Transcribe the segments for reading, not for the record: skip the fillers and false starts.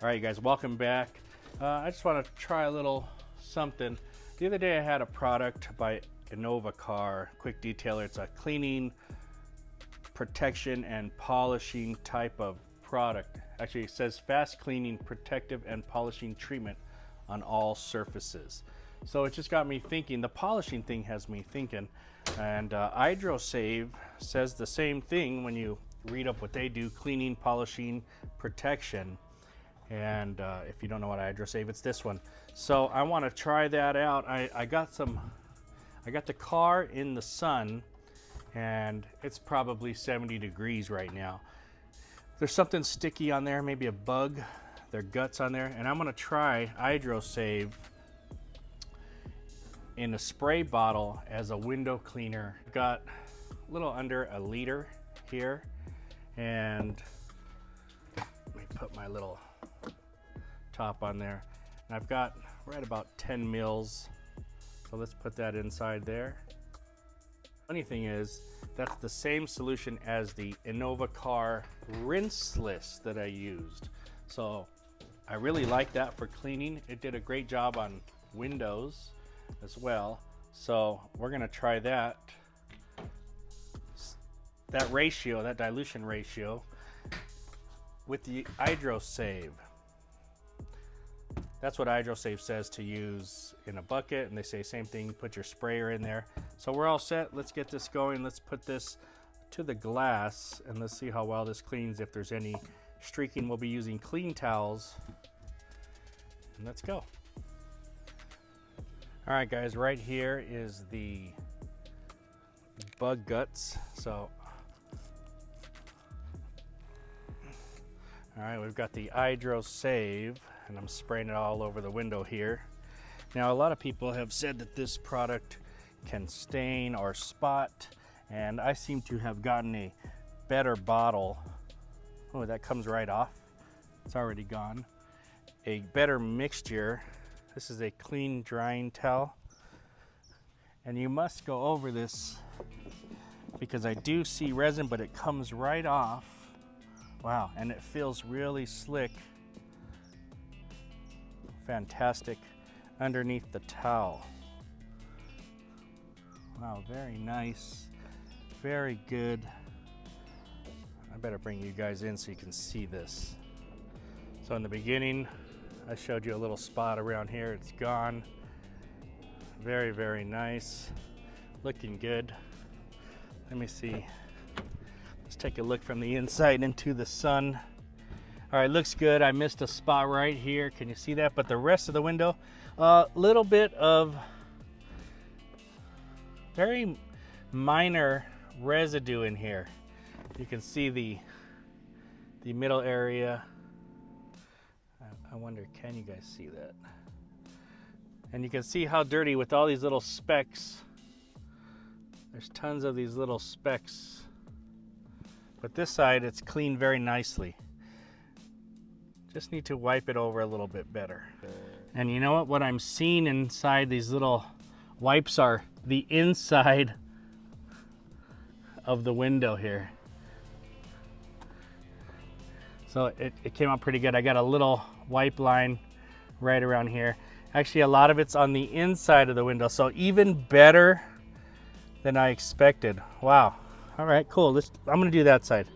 All right, guys, welcome back. I just want to try a little something. The other day I had a product by Idrosave, quick detailer. It's a cleaning, protection, and polishing type of product. Actually, it says fast cleaning, protective, and polishing treatment on all surfaces. So it just got me thinking. The polishing thing has me thinking. And Idrosave says the same thing when you read up what they do: cleaning, polishing, protection. And if you don't know what Idrosave, it's this one. So I want to try that out. I got the car in the sun, and it's probably 70 degrees right now. There's something sticky on there, maybe a bug, their guts on there, and I'm going to try Idrosave in a spray bottle as a window cleaner. Got a little under a liter here, and let me put my little top on there, and I've got right about 10 mils, so let's put that inside there. Funny thing is, that's the same solution as the Idrosave Rinseless that I used, so I really like that for cleaning. It did a great job on windows as well, so we're gonna try that ratio, that dilution ratio, with the Idrosave. That's what Idrosave says to use in a bucket, and they say same thing, put your sprayer in there. So we're all set. Let's get this going. Let's put this to the glass and let's see how well this cleans. If there's any streaking, we'll be using clean towels. And let's go. All right, guys, right here is the bug guts. So, all right, we've got the Idrosave, and I'm spraying it all over the window here. Now, a lot of people have said that this product can stain or spot, and I seem to have gotten a better bottle. Oh, that comes right off. It's already gone. A better mixture. This is a clean drying towel, and you must go over this because I do see resin, but it comes right off. Wow, and it feels really slick. Fantastic underneath the towel. Wow, very nice, very good. I better bring you guys in so you can see this. So in the beginning, I showed you a little spot around here. It's gone. Very, very nice. Looking good. Let me see. Let's take a look from the inside into the sun. All right, looks good. I missed a spot right here. Can you see that? But the rest of the window, a little bit of very minor residue in here. You can see the middle area. I wonder, can you guys see that? And you can see how dirty with all these little specks. There's tons of these little specks. But this side, it's cleaned very nicely. Just need to wipe it over a little bit better. And you know what? What I'm seeing inside these little wipes are the inside of the window here. So it came out pretty good. I got a little wipe line right around here. Actually, a lot of it's on the inside of the window, so even better than I expected. Wow. All right, cool. I'm gonna do that side.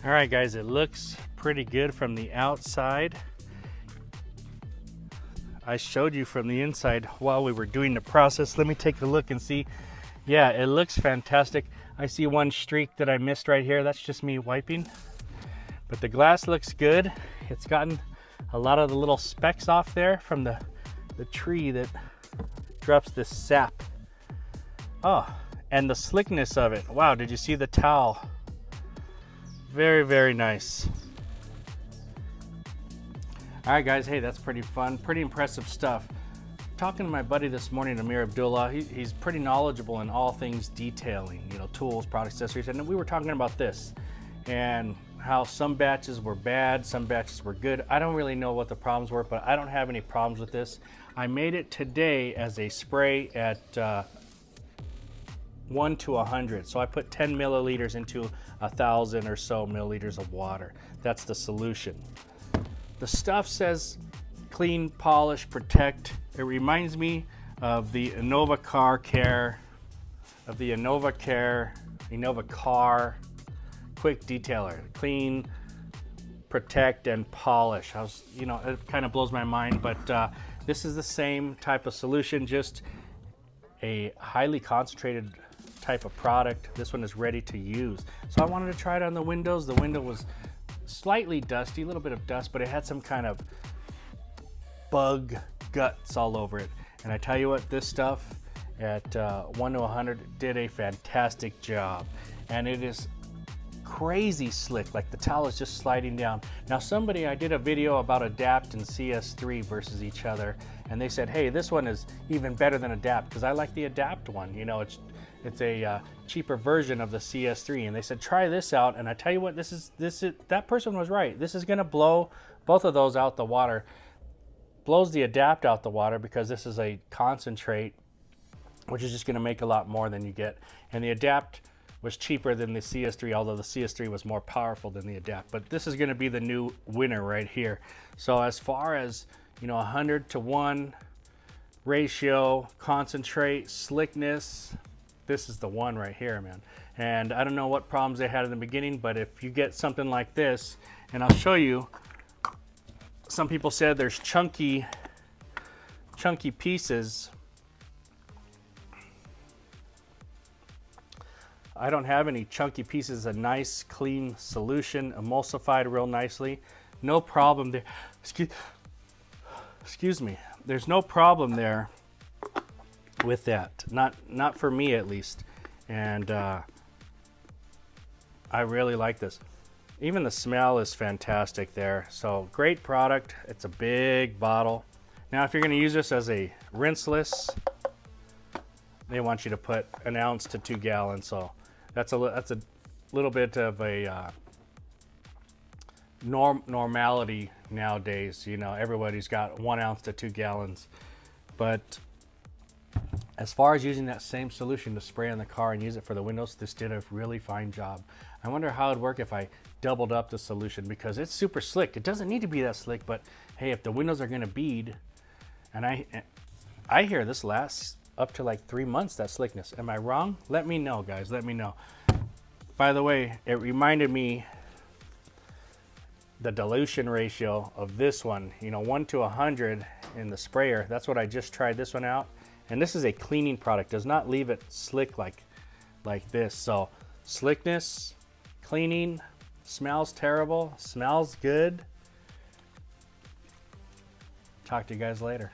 All right, guys, it looks pretty good from the outside. I showed you from the inside while we were doing the process. Let me take a look and see. Yeah, it looks fantastic. I see one streak that I missed right here. That's just me wiping. But the glass looks good. It's gotten a lot of the little specks off there from the tree that drops this sap. Oh, and the slickness of it. Wow, did you see the towel? Very, very nice. All right, guys, hey, that's pretty fun, pretty impressive stuff. talking to my buddy this morning, Amir Abdullah. He's pretty knowledgeable in all things detailing, you know, tools, product accessories, and we were talking about this and how some batches were bad, some batches were good. I don't really know what the problems were, but I don't have any problems with this. I made it today as a spray at 1 to 100. So I put 10 milliliters into 1,000 or so milliliters of water. That's the solution. The stuff says clean, polish, protect. It reminds me of the Innova Car quick detailer. Clean, protect, and polish. You know, it kind of blows my mind, but this is the same type of solution, just a highly concentrated type of product. This one is ready to use. So I wanted to try it on the windows. The window was slightly dusty, a little bit of dust, but it had some kind of bug guts all over it. And I tell you what, this stuff at 1 to 100 did a fantastic job. And it is crazy slick, like the towel is just sliding down. Now I did a video about Adapt and CS3 versus each other, and they said, hey, this one is even better than Adapt, because I like the Adapt one. You know, it's a cheaper version of the CS3, and they said try this out. And I tell you what, that person was right. This is going to blow both of those out the water. Blows the Adapt out the water because this is a concentrate, which is just going to make a lot more than you get. And the Adapt was cheaper than the CS3, although the CS3 was more powerful than the Adapt. But this is going to be the new winner right here. So as far as, you know, 100 to 1 ratio, concentrate, slickness, this is the one right here, man. And I don't know what problems they had in the beginning, but if you get something like this, and I'll show you, some people said there's chunky pieces. I don't have any chunky pieces. A nice clean solution, emulsified real nicely. No problem there. Excuse me. There's no problem there with that. Not for me at least. And I really like this. Even the smell is fantastic there. So great product. It's a big bottle. Now if you're going to use this as a rinseless, they want you to put 1 ounce to 2 gallons. So that's a little bit of a normality nowadays. You know, everybody's got 1 ounce to 2 gallons. But as far as using that same solution to spray on the car and use it for the windows, this did a really fine job. I wonder how it'd work if I doubled up the solution, because it's super slick. It doesn't need to be that slick, but hey, if the windows are going to bead, and I hear this lasts up to like 3 months, that slickness. Am I wrong? Let me know, guys. Let me know. By the way, it reminded me the dilution ratio of this one, you know, 1 to 100 in the sprayer. That's what I just tried this one out. And this is a cleaning product. Does not leave it slick like this. So slickness, cleaning, smells terrible, smells good. Talk to you guys later.